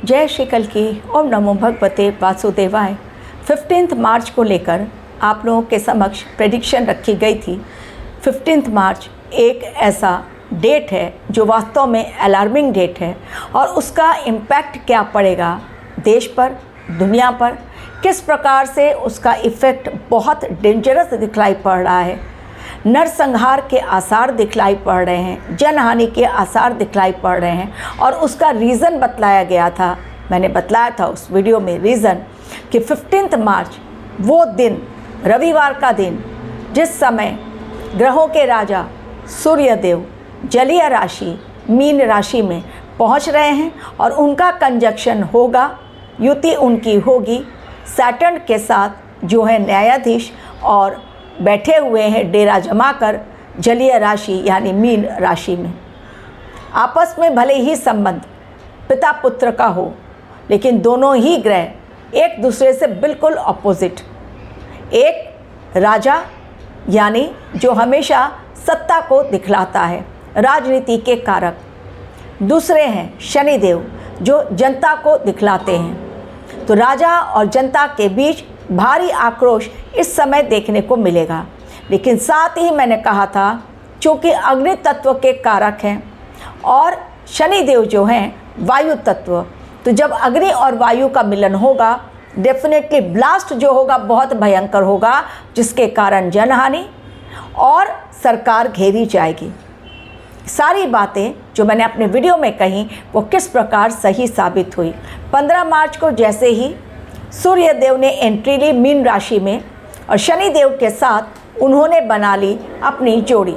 जय श्री कल की ओम नमो भगवते वासुदेवाय। 15 मार्च को लेकर आप लोगों के समक्ष प्रेडिक्शन रखी गई थी। 15 मार्च एक ऐसा डेट है जो वास्तव में अलार्मिंग डेट है और उसका इम्पैक्ट क्या पड़ेगा देश पर, दुनिया पर, किस प्रकार से उसका इफ़ेक्ट बहुत डेंजरस दिखलाई पड़ रहा है। नरसंहार के आसार दिखलाई पड़ रहे हैं, जनहानि के आसार दिखलाई पड़ रहे हैं और उसका रीज़न बतलाया गया था। मैंने बतलाया था उस वीडियो में रीज़न कि 15 मार्च वो दिन, रविवार का दिन, जिस समय ग्रहों के राजा सूर्यदेव जलीय राशि मीन राशि में पहुंच रहे हैं और उनका कंजक्शन होगा, युति उनकी होगी सैटर्न के साथ जो है न्यायाधीश, और बैठे हुए हैं डेरा जमाकर जलीय राशि यानी मीन राशि में। आपस में भले ही संबंध पिता पुत्र का हो, लेकिन दोनों ही ग्रह एक दूसरे से बिल्कुल ऑपोजिट। एक राजा यानी जो हमेशा सत्ता को दिखलाता है, राजनीति के कारक। दूसरे हैं शनिदेव जो जनता को दिखलाते हैं। तो राजा और जनता के बीच भारी आक्रोश इस समय देखने को मिलेगा। लेकिन साथ ही मैंने कहा था, चूँकि अग्नि तत्व के कारक हैं और शनिदेव जो हैं वायु तत्व, तो जब अग्नि और वायु का मिलन होगा डेफिनेटली ब्लास्ट जो होगा बहुत भयंकर होगा, जिसके कारण जनहानि और सरकार घेरी जाएगी। सारी बातें जो मैंने अपने वीडियो में कही वो किस प्रकार सही साबित हुई। 15 मार्च को जैसे ही सूर्यदेव ने एंट्री ली मीन राशि में और शनिदेव के साथ उन्होंने बना ली अपनी जोड़ी,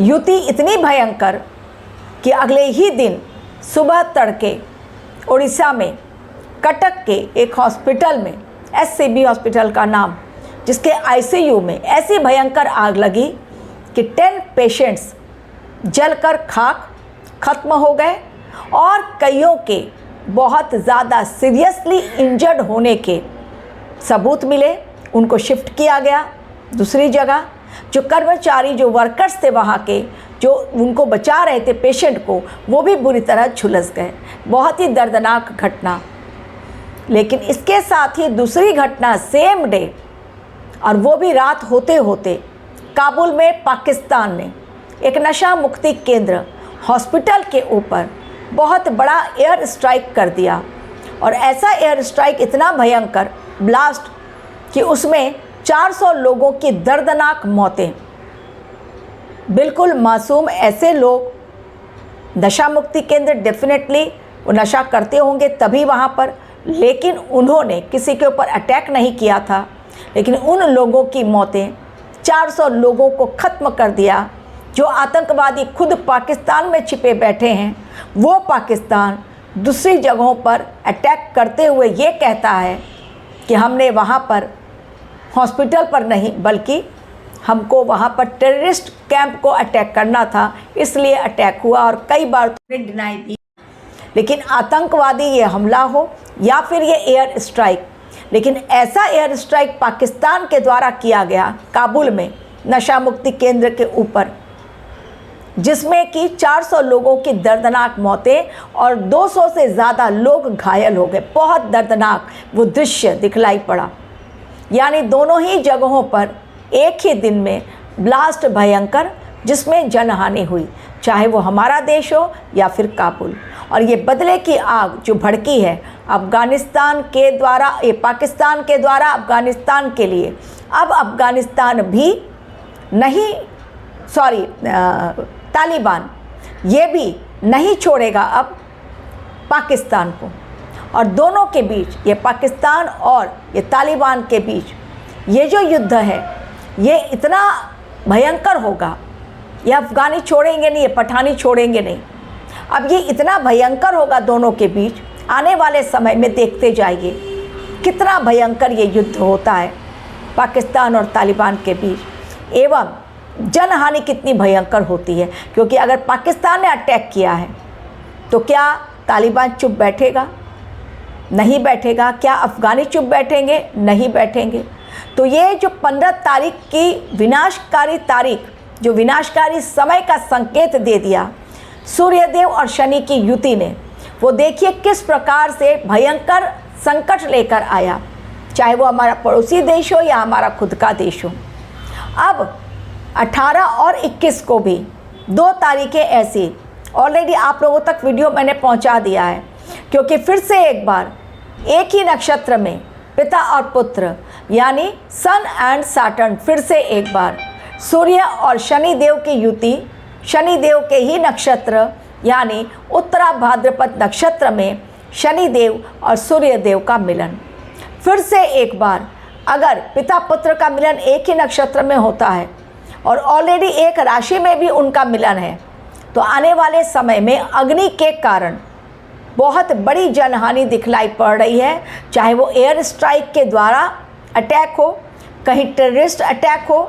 युति इतनी भयंकर कि अगले ही दिन सुबह तड़के उड़ीसा में कटक के एक हॉस्पिटल में, SCB हॉस्पिटल का नाम, जिसके ICU में ऐसी भयंकर आग लगी कि 10 पेशेंट्स जलकर खाक खत्म हो गए और कईयों के बहुत ज़्यादा सीरियसली इंजर्ड होने के सबूत मिले। उनको शिफ्ट किया गया दूसरी जगह। जो कर्मचारी, जो वर्कर्स थे वहाँ के, जो उनको बचा रहे थे पेशेंट को, वो भी बुरी तरह झुलस गए। बहुत ही दर्दनाक घटना। लेकिन इसके साथ ही दूसरी घटना सेम डे, और वो भी रात होते होते काबुल में पाकिस्तान ने एक नशा मुक्ति केंद्र हॉस्पिटल के ऊपर बहुत बड़ा एयर स्ट्राइक कर दिया। और ऐसा एयर स्ट्राइक इतना भयंकर ब्लास्ट कि उसमें 400 लोगों की दर्दनाक मौतें। बिल्कुल मासूम ऐसे लोग, नशा मुक्ति केंद्र डेफिनेटली वो नशा करते होंगे तभी वहाँ पर, लेकिन उन्होंने किसी के ऊपर अटैक नहीं किया था। लेकिन उन लोगों की मौतें, 400 लोगों को ख़त्म कर दिया। जो आतंकवादी खुद पाकिस्तान में छिपे बैठे हैं, वो पाकिस्तान दूसरी जगहों पर अटैक करते हुए ये कहता है कि हमने वहाँ पर हॉस्पिटल पर नहीं, बल्कि हमको वहाँ पर टेररिस्ट कैंप को अटैक करना था, इसलिए अटैक हुआ। और कई बार तुमने डिनाई दी। लेकिन आतंकवादी ये हमला हो या फिर ये एयर स्ट्राइक, लेकिन ऐसा एयर स्ट्राइक पाकिस्तान के द्वारा किया गया काबुल में नशा मुक्ति केंद्र के ऊपर, जिसमें कि 400 लोगों की दर्दनाक मौतें और 200 से ज़्यादा लोग घायल हो गए। बहुत दर्दनाक वो दृश्य दिखलाई पड़ा। यानी दोनों ही जगहों पर एक ही दिन में ब्लास्ट भयंकर, जिसमें जनहानि हुई, चाहे वो हमारा देश हो या फिर काबुल। और ये बदले की आग जो भड़की है अफ़गानिस्तान के द्वारा, ये पाकिस्तान के द्वारा अफ़गानिस्तान के लिए, अब अफ़गानिस्तान भी नहीं, सॉरी तालिबान, ये भी नहीं छोड़ेगा अब पाकिस्तान को। और दोनों के बीच, ये पाकिस्तान और ये तालिबान के बीच ये जो युद्ध है, ये इतना भयंकर होगा। ये अफ़गानी छोड़ेंगे नहीं, ये पठानी छोड़ेंगे नहीं। अब ये इतना भयंकर होगा दोनों के बीच। आने वाले समय में देखते जाइए कितना भयंकर ये युद्ध होता है पाकिस्तान और तालिबान के बीच, एवं जनहानि कितनी भयंकर होती है। क्योंकि अगर पाकिस्तान ने अटैक किया है तो क्या तालिबान चुप बैठेगा? नहीं बैठेगा। क्या अफ़गानी चुप बैठेंगे? नहीं बैठेंगे। तो ये जो 15 तारीख की विनाशकारी तारीख, जो विनाशकारी समय का संकेत दे दिया सूर्यदेव और शनि की युति ने, वो देखिए किस प्रकार से भयंकर संकट लेकर आया, चाहे वो हमारा पड़ोसी देश हो या हमारा खुद का देश हो। अब 18 और 21 को भी 2 तारीखें ऐसी ऑलरेडी आप लोगों तक वीडियो मैंने पहुंचा दिया है, क्योंकि फिर से एक बार एक ही नक्षत्र में पिता और पुत्र यानी सन एंड सैटर्न फिर से एक बार सूर्य और शनि देव की युति, शनि देव के ही नक्षत्र यानी उत्तरा भाद्रपद नक्षत्र में शनि देव और सूर्य देव का मिलन। फिर से एक बार अगर पिता पुत्र का मिलन एक ही नक्षत्र में होता है और ऑलरेडी एक राशि में भी उनका मिलन है, तो आने वाले समय में अग्नि के कारण बहुत बड़ी जनहानि दिखलाई पड़ रही है, चाहे वो एयर स्ट्राइक के द्वारा अटैक हो, कहीं टेररिस्ट अटैक हो,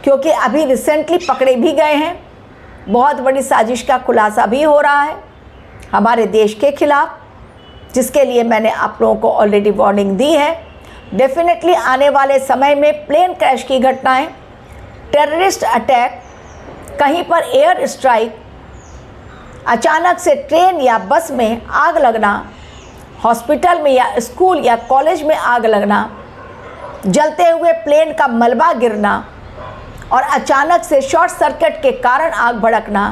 क्योंकि अभी रिसेंटली पकड़े भी गए हैं, बहुत बड़ी साजिश का खुलासा भी हो रहा है हमारे देश के खिलाफ, जिसके लिए मैंने आप लोगों को ऑलरेडी वार्निंग दी है। डेफिनेटली आने वाले समय में प्लेन क्रैश की घटनाएं, टेररिस्ट अटैक, कहीं पर एयर स्ट्राइक, अचानक से ट्रेन या बस में आग लगना, हॉस्पिटल में या स्कूल या कॉलेज में आग लगना, जलते हुए प्लेन का मलबा गिरना और अचानक से शॉर्ट सर्किट के कारण आग भड़कना,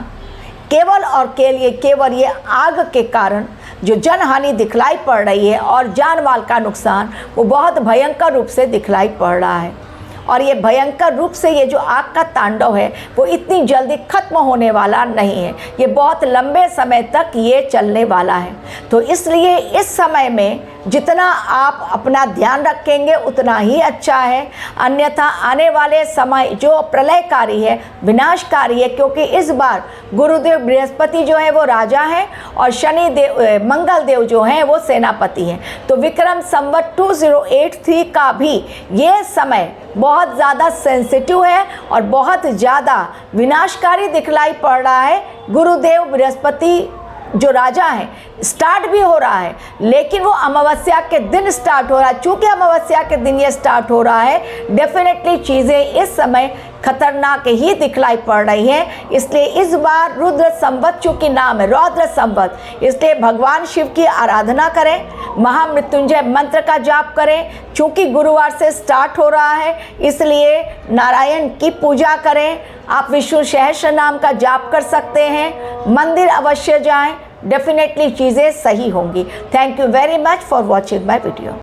केवल और केवल ये आग के कारण जो जनहानि दिखलाई पड़ रही है और जान माल का नुकसान वो बहुत भयंकर रूप से दिखलाई पड़ रहा है। और ये भयंकर रूप से ये जो आग का तांडव है वो इतनी जल्दी खत्म होने वाला नहीं है, ये बहुत लंबे समय तक ये चलने वाला है। तो इसलिए इस समय में जितना आप अपना ध्यान रखेंगे उतना ही अच्छा है, अन्यथा आने वाले समय जो प्रलयकारी है, विनाशकारी है, क्योंकि इस बार गुरुदेव बृहस्पति जो है वो राजा हैं और शनि देव मंगल देव जो हैं वो सेनापति हैं। तो विक्रम संवत 2083 का भी ये समय बहुत ज़्यादा सेंसिटिव है और बहुत ज़्यादा विनाशकारी दिखलाई पड़ रहा है। गुरुदेव बृहस्पति जो राजा है स्टार्ट भी हो रहा है, लेकिन वो अमावस्या के दिन स्टार्ट हो रहा है। चूँकि अमावस्या के दिन ये स्टार्ट हो रहा है, डेफिनेटली चीज़ें इस समय खतरनाक ही दिखलाई पड़ रही हैं। इसलिए इस बार रुद्र संवत, चूँकि नाम है रौद्र संवत, इसलिए भगवान शिव की आराधना करें, महामृत्युंजय मंत्र का जाप करें। चूँकि गुरुवार से स्टार्ट हो रहा है इसलिए नारायण की पूजा करें। आप विष्णु सहस्त्र नाम का जाप कर सकते हैं, मंदिर अवश्य जाएं, डेफिनेटली चीज़ें सही होंगी। Thank you very much for watching my video.